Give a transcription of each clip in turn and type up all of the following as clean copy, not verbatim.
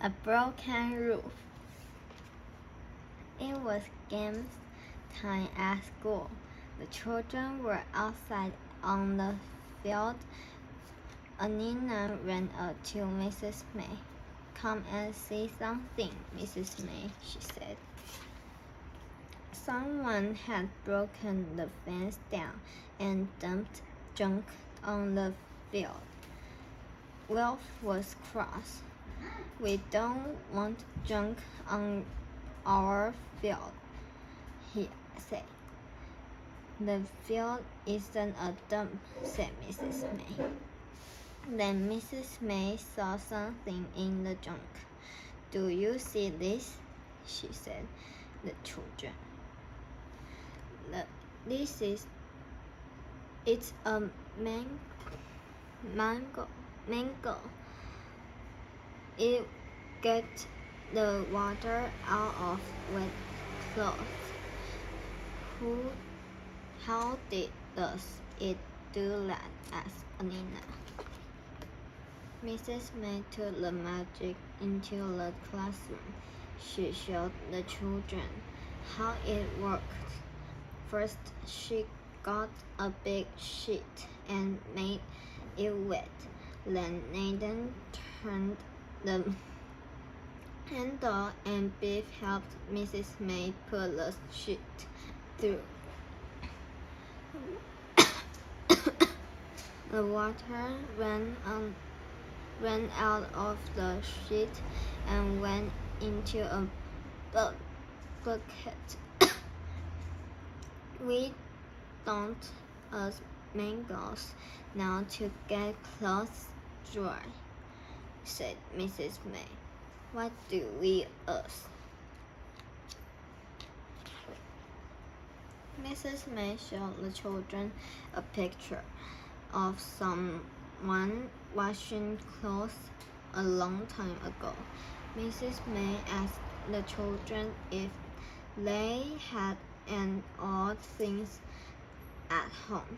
A broken roof. It was game time at school. The children were outside on the field. Anina ran up to Mrs. May. "Come and see something, Mrs. May," she said. Someone had broken the fence down and dumped junk on the field. Wilf was cross. "We don't want junk on our field," he said. "The field isn't a dump," said Mrs. May. Then Mrs. May saw something in the junk. "Do you see this?" she said. The children. It's a mango. It gets the water out of wet clothes. How does it do that?" asked Anina. Mrs. May took the magic into the classroom. She showed the children how it worked. First, she got a big sheet and made it wet. Then Nathan turned the handle and Biff helped Mrs. May put the sheet through. The water ran out of the sheet and went into a bucket. "We don't use mangoes now to get clothes dry," said Mrs. May. "What do we use?" Mrs. May showed the children a picture of someone washing clothes a long time ago. Mrs. May asked the children if they had any odd things at home.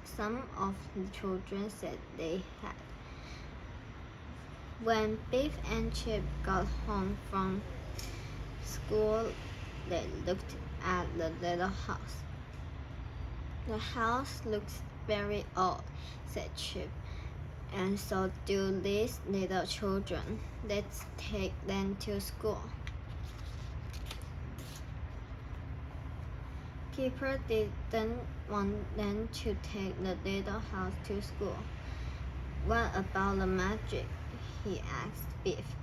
Some of the children said they had. When Biff and Chip got home from school, they looked at the little house. "The house looks very old," said Chip. "And so do these little children. Let's take them to school." Keeper didn't want them to take the little house to school. "What about the magic?" he asked Biff.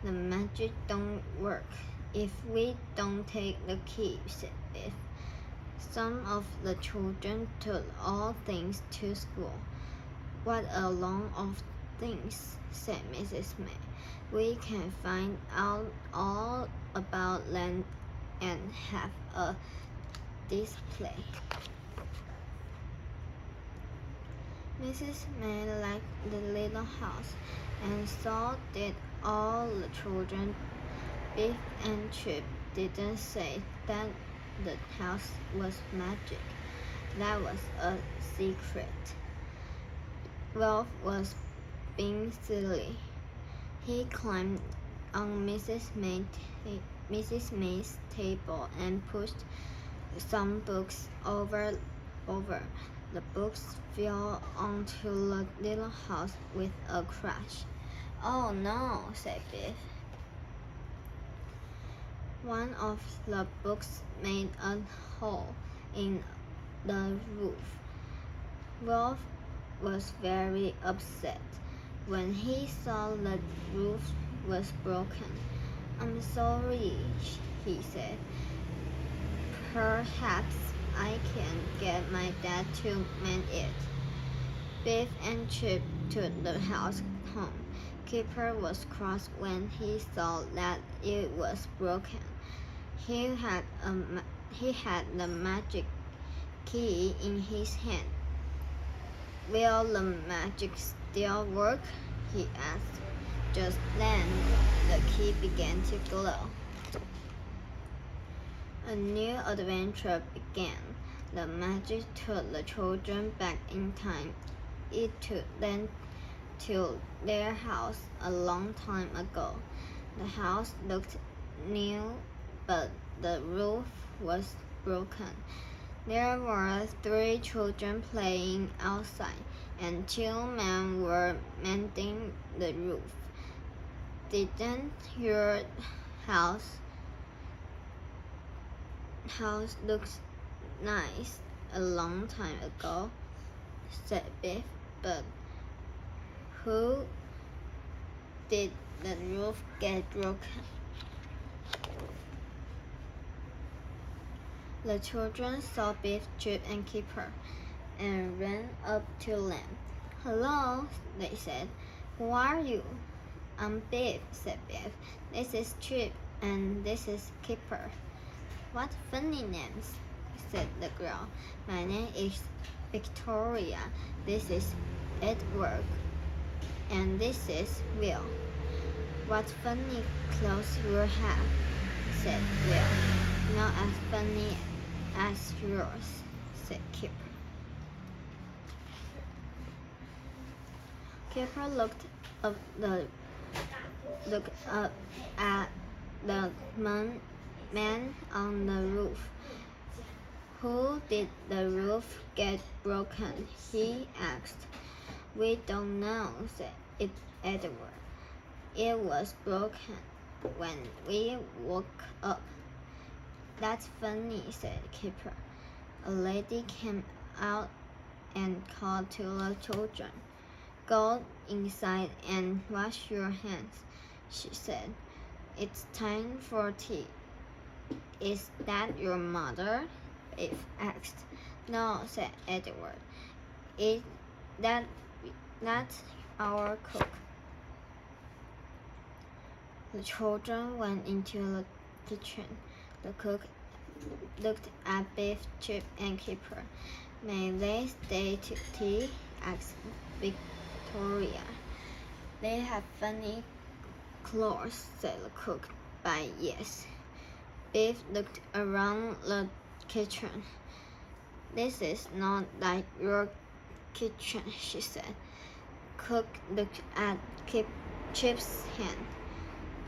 "The magic don't work if we don't take the key," said Biff. Some of the children took all things to school. "What a lot of things," said Mrs. May. "We can find out all about them and have a display." Mrs. May liked the little house, and so did all the children. Biff and Chip didn't say that the house was magic. That was a secret. Ralph was being silly. He climbed on Mrs. May's table and pushed some books over. The books fell onto the little house with a crash. "Oh no," said Biff. One of the books made a hole in the roof. Ralph was very upset when he saw the roof was broken. "I'm sorry," he said. "Perhaps I can get my dad to mend it." Biff and Chip took the house home. Keeper was cross when he saw that it was broken. He had the magic key in his hand. "Will the magic still work?" he asked. Just then, the key began to glow. A new adventure began. The magic took the children back in time. It took them to their house a long time ago. The house looked new, but the roof was broken. There were 3 children playing outside, and 2 men were mending the roof. Didn't your house look nice a long time ago? Said Biff, but who did the roof get broken? The children saw Biff, Chip, and Keeper and ran up to them. "Hello," they said. "Who are you?" "I'm Biff," said Biff. "This is Chip, and this is Keeper." "What funny names," said the girl. "My name is Victoria. This is Edward, and this is Will." "What funny clothes you have," said Will. "Not as funny as yours," said Keeper. Keeper looked up at the man on the roof. "Who did the roof get broken?" he asked. "We don't know," said Edward. "It was broken when we woke up." "That's funny," said Keeper. A lady came out and called to the children. "Go inside and wash your hands," she said. "It's time for tea." "Is that your mother?" Biff asked. "No," said Edward. That's our cook." The children went into the kitchen. The cook looked at Biff, Chip, and Keeper. "May they stay to tea?" asked Victoria. "They have funny clothes," said the cook. "But yes." Biff looked around the kitchen. "This is not like your kitchen," she said. Cook looked at Chip's hand.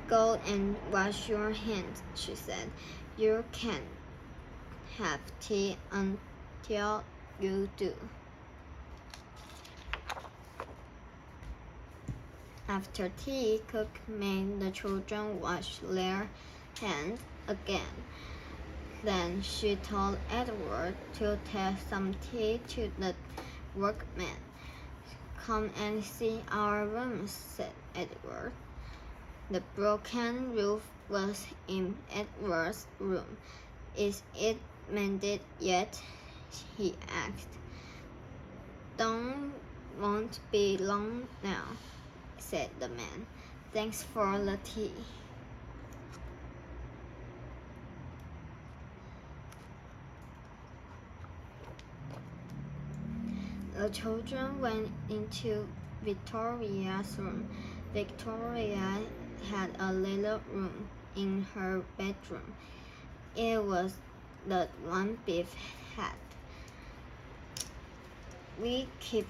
"Go and wash your hands," she said. "You can't have tea until you do." After tea, Cook made the children wash their hands again. Then she told Edward to take some tea to the workmen. "Come and see our rooms," said Edward. The broken roof was in Edward's room. "Is it mended yet?" he asked. "Won't be long now," said the man. "Thanks for the tea." The children went into Victoria's room. Victoria had a little room in her bedroom. It was the one Biff had. "We keep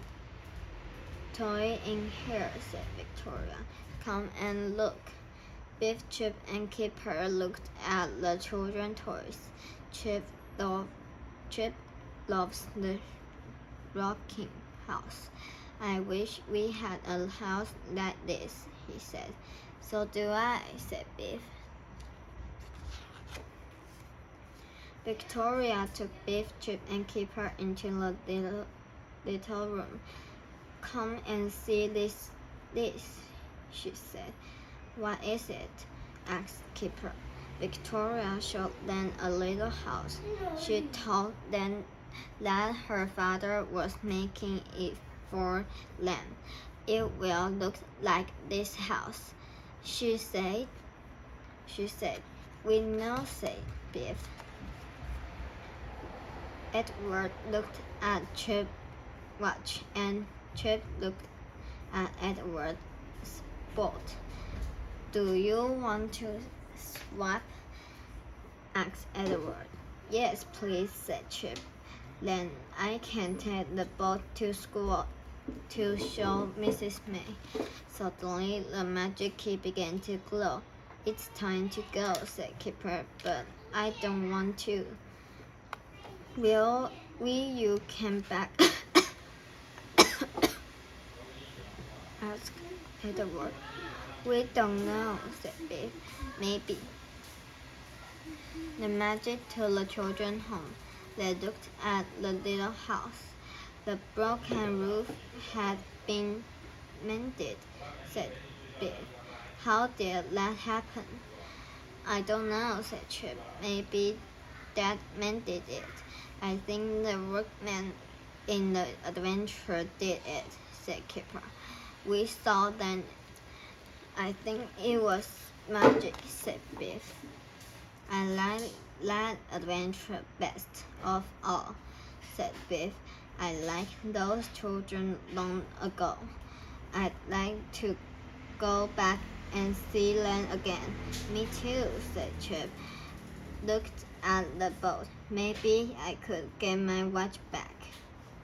toys in here," said Victoria. "Come and look." Biff, Chip, and Keeper looked at the children's toys. Chip loves the rocking house. "I wish we had a house like this," he said. "So do I," said Biff. Victoria took Biff, Chip, and Keeper into the little room. "Come and see this," she said. "What is it?" asked Keeper. Victoria showed them a little house. She told them that her father was making it for them. "It will look like this house," she said. "We know," said Biff. Edward looked at Chip's watch, and Chip looked at Edward's boat. "Do you want to swap?" asked Edward. "Yes, please," said Chip. "Then I can take the boat to school to show Mrs. May. Suddenly, the magic key began to glow. It's time to go, said Kipper, but I don't want to. Will you come back? asked Edward. We don't know, said Biff. Maybe. The magic took the children home. They looked at the little house. The broken roof had been mended, said Biff. How did that happen? I don't know, said Chip. Maybe Dad mended it. I think the workman in the adventure did it, said Kipper. We saw then. I think it was magic, said Biff. I like that adventure best of all, said Biff. I like those children long ago. I'd like to go back and see them again. Me too, said Chip. Looked at the boat. Maybe I could get my watch back.